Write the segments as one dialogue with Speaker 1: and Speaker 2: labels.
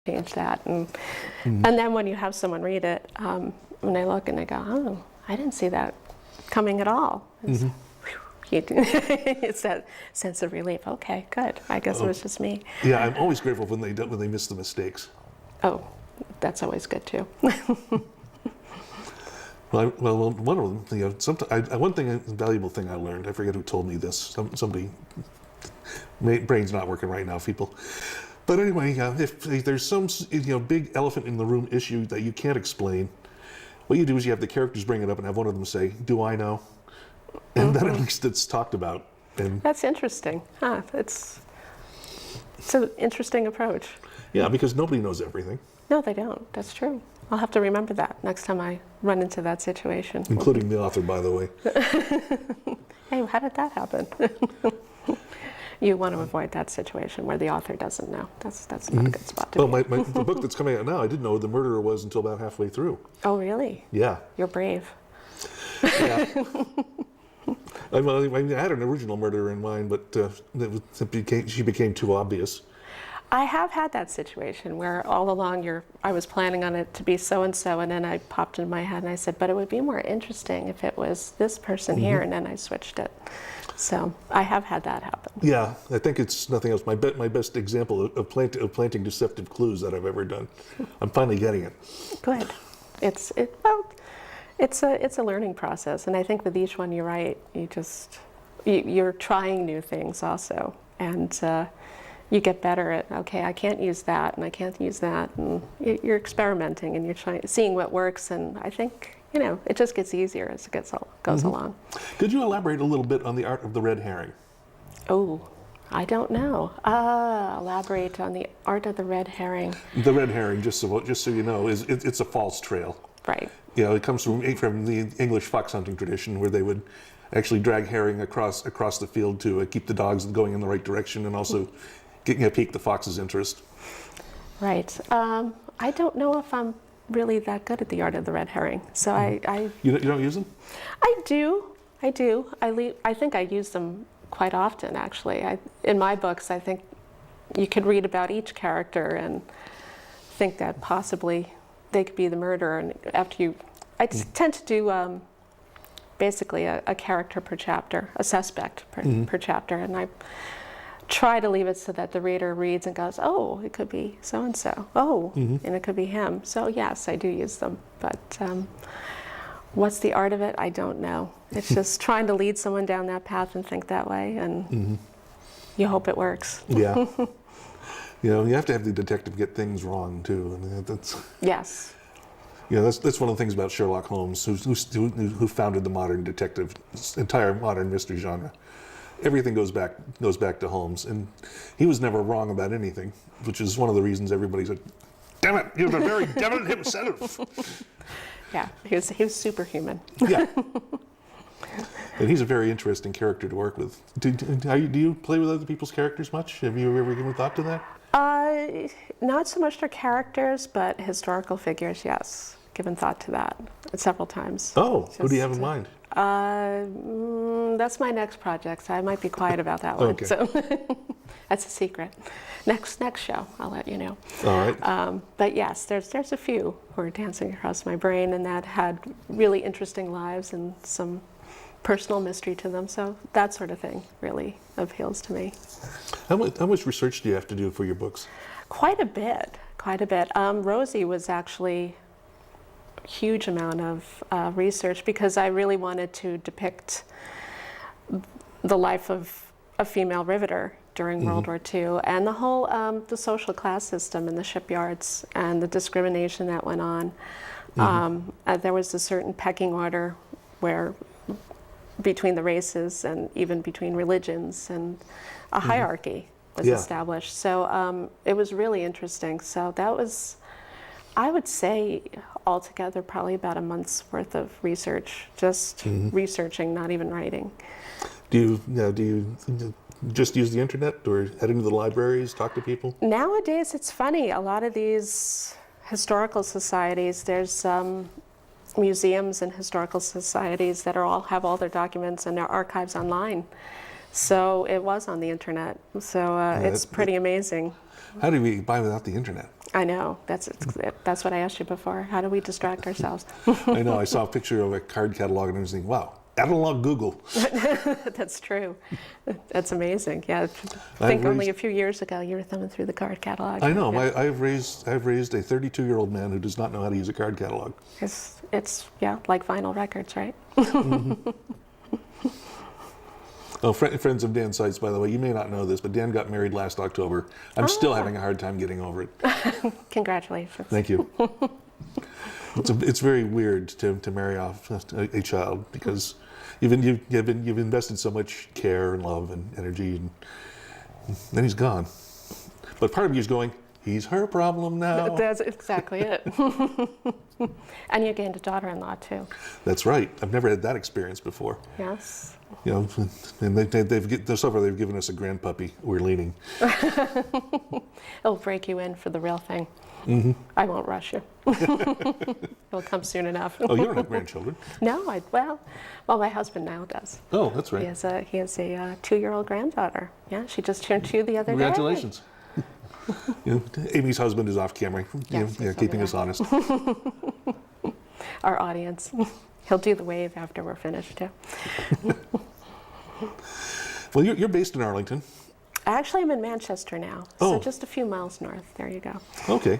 Speaker 1: change that. And then when you have someone read it, when they look and they go, oh, I didn't see that coming at all. It's that sense of relief. Okay, good. I guess it was just me.
Speaker 2: Yeah, I'm always grateful when they miss the mistakes.
Speaker 1: Oh, that's always good too.
Speaker 2: Well, one of them, one thing, a valuable thing I learned. I forget who told me this. Somebody, brain's not working right now, people. But anyway, if there's some big elephant in the room issue that you can't explain, what you do is you have the characters bring it up and have one of them say, "Do I know?" And then at least it's talked about. And
Speaker 1: that's interesting. Huh? It's an interesting approach.
Speaker 2: Yeah, because nobody knows everything.
Speaker 1: No, they don't. That's true. I'll have to remember that next time I run into that situation.
Speaker 2: Including the author, by the way.
Speaker 1: Hey, how did that happen? You want to avoid that situation where the author doesn't know. That's not a good spot to be.
Speaker 2: Well, the book that's coming out now, I didn't know who the murderer was until about halfway through.
Speaker 1: Oh, really?
Speaker 2: Yeah.
Speaker 1: You're brave.
Speaker 2: Yeah. I had an original murderer in mind, but she became too obvious.
Speaker 1: I have had that situation where all along I was planning on it to be so-and-so, and then I popped in my head and I said, but it would be more interesting if it was this person here, and then I switched it. So I have had that happen.
Speaker 2: Yeah, I think it's nothing else. My best example of planting deceptive clues that I've ever done. I'm finally getting it.
Speaker 1: Good. It's a learning process, and I think with each one you're right. You're trying new things also, and you get better at, okay, I can't use that, and I can't use that, and you're experimenting, and you're seeing what works, and I think, it just gets easier as it goes along.
Speaker 2: Could you elaborate a little bit on the art of the red herring?
Speaker 1: Oh, I don't know. Elaborate on the art of the red herring.
Speaker 2: The red herring, just so you know, it's a false trail.
Speaker 1: Right.
Speaker 2: It comes from the English fox hunting tradition, where they would actually drag herring across the field to keep the dogs going in the right direction, and also pique the fox's interest.
Speaker 1: Right. I don't know if I'm really that good at the art of the red herring, so
Speaker 2: You don't use them?
Speaker 1: I do. I think I use them quite often, actually. In my books, I think you could read about each character and think that possibly they could be the murderer. And I tend to do basically a character per chapter, a suspect per chapter, and I try to leave it so that the reader reads and goes, oh, it could be so-and-so. Oh, and it could be him. So yes, I do use them. But what's the art of it? I don't know. It's just trying to lead someone down that path and think that way, and you hope it works.
Speaker 2: Yeah. You have to have the detective get things wrong too.
Speaker 1: Yes.
Speaker 2: That's one of the things about Sherlock Holmes, who founded the modern detective, entire modern mystery genre. Everything goes back to Holmes, and he was never wrong about anything, which is one of the reasons everybody's like, "Damn it, you're the very devil himself."
Speaker 1: Yeah, he was superhuman.
Speaker 2: Yeah, and he's a very interesting character to work with. Do you play with other people's characters much? Have you ever given thought to that?
Speaker 1: Not so much their characters, but historical figures. Yes, given thought to that several times.
Speaker 2: Oh, who do you have in mind?
Speaker 1: That's my next project, so I might be quiet about that one.
Speaker 2: Okay.
Speaker 1: So that's a secret. Next show, I'll let you know.
Speaker 2: All right.
Speaker 1: But yes, there's a few who are dancing across my brain, and that had really interesting lives and some personal mystery to them. So that sort of thing really appeals to me.
Speaker 2: How much research do you have to do for your books?
Speaker 1: Quite a bit. Rosie was actually huge amount of research, because I really wanted to depict the life of a female riveter during World War II, and the whole the social class system in the shipyards and the discrimination that went on. There was a certain pecking order between the races and even between religions, and a hierarchy was established. So it was really interesting. So that was, I would say, altogether probably about a month's worth of research, just researching, not even writing.
Speaker 2: Do you just use the internet, or head into the libraries, talk to people?
Speaker 1: Nowadays, it's funny. A lot of these historical societies, there's museums and historical societies that have all their documents and their archives online. So it was on the internet. So it's pretty amazing.
Speaker 2: How do we buy without the internet?
Speaker 1: I know. That's what I asked you before. How do we distract ourselves?
Speaker 2: I know. I saw a picture of a card catalog and I was thinking, wow, analog Google.
Speaker 1: That's true. That's amazing. Yeah. I think only a few years ago you were thumbing through the card catalog.
Speaker 2: I know.
Speaker 1: Yeah.
Speaker 2: I've raised a 32-year-old man who does not know how to use a card catalog.
Speaker 1: It's like vinyl records, right?
Speaker 2: Oh, friends of Dan Seitz, by the way, you may not know this, but Dan got married last October. I'm still having a hard time getting over it.
Speaker 1: Congratulations.
Speaker 2: Thank you. It's very weird to marry off a child because you've invested so much care and love and energy, and then he's gone. But part of you is going, he's her problem now.
Speaker 1: That's exactly it. And you gained a daughter-in-law too.
Speaker 2: That's right. I've never had that experience before.
Speaker 1: Yes.
Speaker 2: You know, and so far they've given us a grandpuppy. We're leaning.
Speaker 1: It'll break you in for the real thing.
Speaker 2: Mm-hmm.
Speaker 1: I won't rush you. It'll come soon enough.
Speaker 2: Oh, you don't have grandchildren?
Speaker 1: No, well, my husband now does.
Speaker 2: Oh, that's right.
Speaker 1: He has a 2-year-old granddaughter. Yeah, she just turned 2 the other day.
Speaker 2: Congratulations. You know, Amy's husband is off camera,
Speaker 1: Yes,
Speaker 2: keeping us honest.
Speaker 1: Our audience. He'll do the wave after we're finished too.
Speaker 2: Well, you're based in Arlington.
Speaker 1: Actually, I'm in Manchester now,
Speaker 2: Oh.
Speaker 1: so just a few miles north. There you go.
Speaker 2: Okay.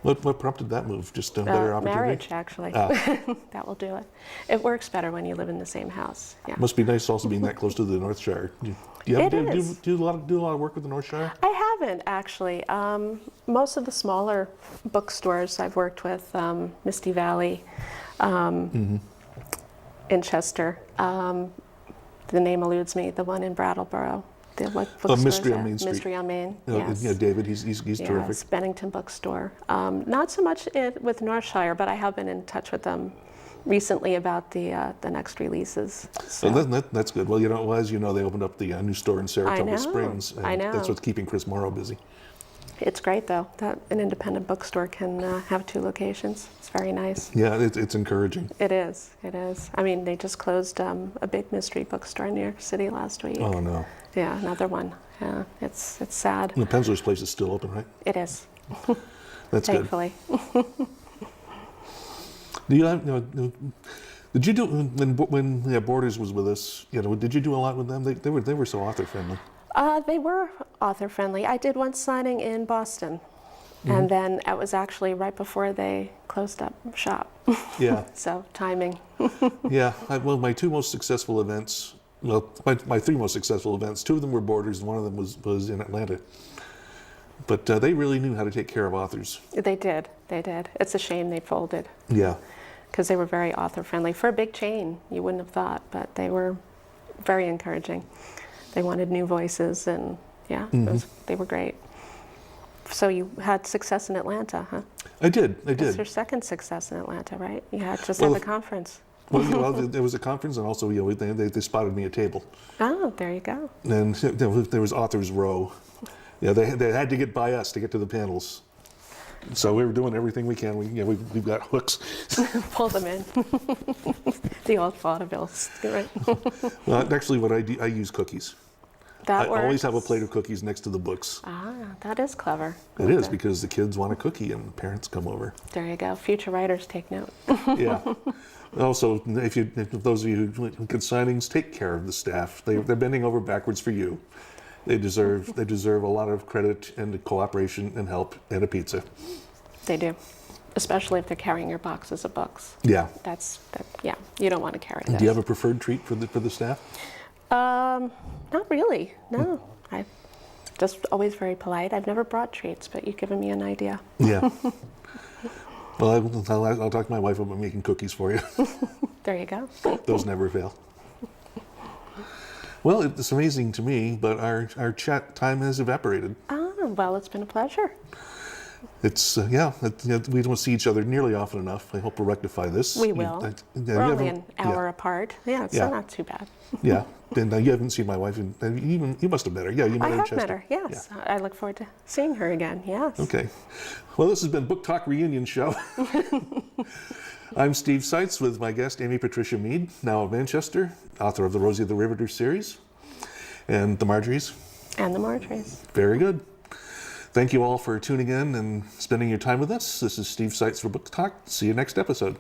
Speaker 2: What prompted that move? Just a better opportunity?
Speaker 1: Marriage, actually. That will do it. It works better when you live in the same house. Yeah.
Speaker 2: Must be nice also being that close to the North Shire. Do you do a lot of work with the North Shire?
Speaker 1: I haven't, actually. Most of the smaller bookstores I've worked with, Misty Valley, in Chester. The name eludes me, the one in Brattleboro. What bookstore
Speaker 2: Mystery
Speaker 1: is
Speaker 2: on
Speaker 1: that?
Speaker 2: Main Street.
Speaker 1: Mystery on Main,
Speaker 2: Yeah,
Speaker 1: yes.
Speaker 2: yeah, David, he's terrific.
Speaker 1: Yes, Bennington Bookstore. Not so much with Northshire, but I have been in touch with them recently about the next releases.
Speaker 2: So that's good. Well, as you know, they opened up the new store in Saratoga Springs. And
Speaker 1: I know.
Speaker 2: That's what's keeping Chris Morrow busy.
Speaker 1: It's great, though, that an independent bookstore can have 2 locations. It's very nice.
Speaker 2: Yeah, it's encouraging.
Speaker 1: It is. It is. I mean, they just closed a big mystery bookstore in New York City last week.
Speaker 2: Oh, no.
Speaker 1: Yeah, another one. Yeah, it's sad.
Speaker 2: And the Penzler's place is still open, right?
Speaker 1: It is.
Speaker 2: That's good.
Speaker 1: Thankfully.
Speaker 2: Do you have, did you do when Borders was with us? Did you do a lot with them? They were so author friendly.
Speaker 1: They were author friendly. I did one signing in Boston, and then it was actually right before they closed up shop.
Speaker 2: Yeah.
Speaker 1: So timing.
Speaker 2: Yeah. My 2 most successful events. Well, my 3 most successful events. 2 of them were Borders, and one of them was in Atlanta. But they really knew how to take care of authors.
Speaker 1: They did. They did. It's a shame they folded.
Speaker 2: Yeah.
Speaker 1: Because they were very author friendly. For a big chain, you wouldn't have thought, but they were very encouraging. They wanted new voices, and yeah, they were great. So you had success in Atlanta, huh?
Speaker 2: I did.
Speaker 1: That's your second success in Atlanta, right? You had just had the conference.
Speaker 2: Well, there was a conference, and also they spotted me a table.
Speaker 1: Oh, there you go.
Speaker 2: And there was Authors Row. Yeah, they had to get by us to get to the panels. So we were doing everything we can. We've got hooks.
Speaker 1: Pull them in. The old vaudevilles, right?
Speaker 2: Well, actually, what I do, I use cookies.
Speaker 1: That
Speaker 2: I
Speaker 1: works.
Speaker 2: always have a plate of cookies next to the books.
Speaker 1: Ah, that is clever.
Speaker 2: It is, because the kids want a cookie and the parents come over.
Speaker 1: There you go. Future writers take note.
Speaker 2: Yeah. Also, if those of you who get signings, take care of the staff. They're bending over backwards for you. They deserve a lot of credit and cooperation and help and a pizza.
Speaker 1: They do, especially if they're carrying your boxes of books.
Speaker 2: Yeah.
Speaker 1: Yeah, you don't want to carry that.
Speaker 2: Do you have a preferred treat for the staff?
Speaker 1: Not really. No, I'm just always very polite. I've never brought treats, but you've given me an idea.
Speaker 2: Yeah. Well, I'll talk to my wife about making cookies for you.
Speaker 1: There you go.
Speaker 2: Those never fail. Well, it's amazing to me, but our chat time has evaporated.
Speaker 1: Well, it's been a pleasure.
Speaker 2: It's we don't see each other nearly often enough. I hope we'll rectify this.
Speaker 1: We will. We're only an hour apart. Yeah, it's not too bad.
Speaker 2: Yeah, and you haven't seen my wife, and even you must have met her. Yeah, you met her in
Speaker 1: I have
Speaker 2: Chester.
Speaker 1: met her. Yes, yeah. I look forward to seeing her again. Yes.
Speaker 2: Okay. Well, this has been Book Talk Reunion Show. I'm Steve Seitz with my guest Amy Patricia Meade, now of Manchester, author of the Rosie the Riveter series, and the Marjories.
Speaker 1: And the Marjories.
Speaker 2: Very good. Thank you all for tuning in and spending your time with us. This is Steve Seitz for Book Talk. See you next episode.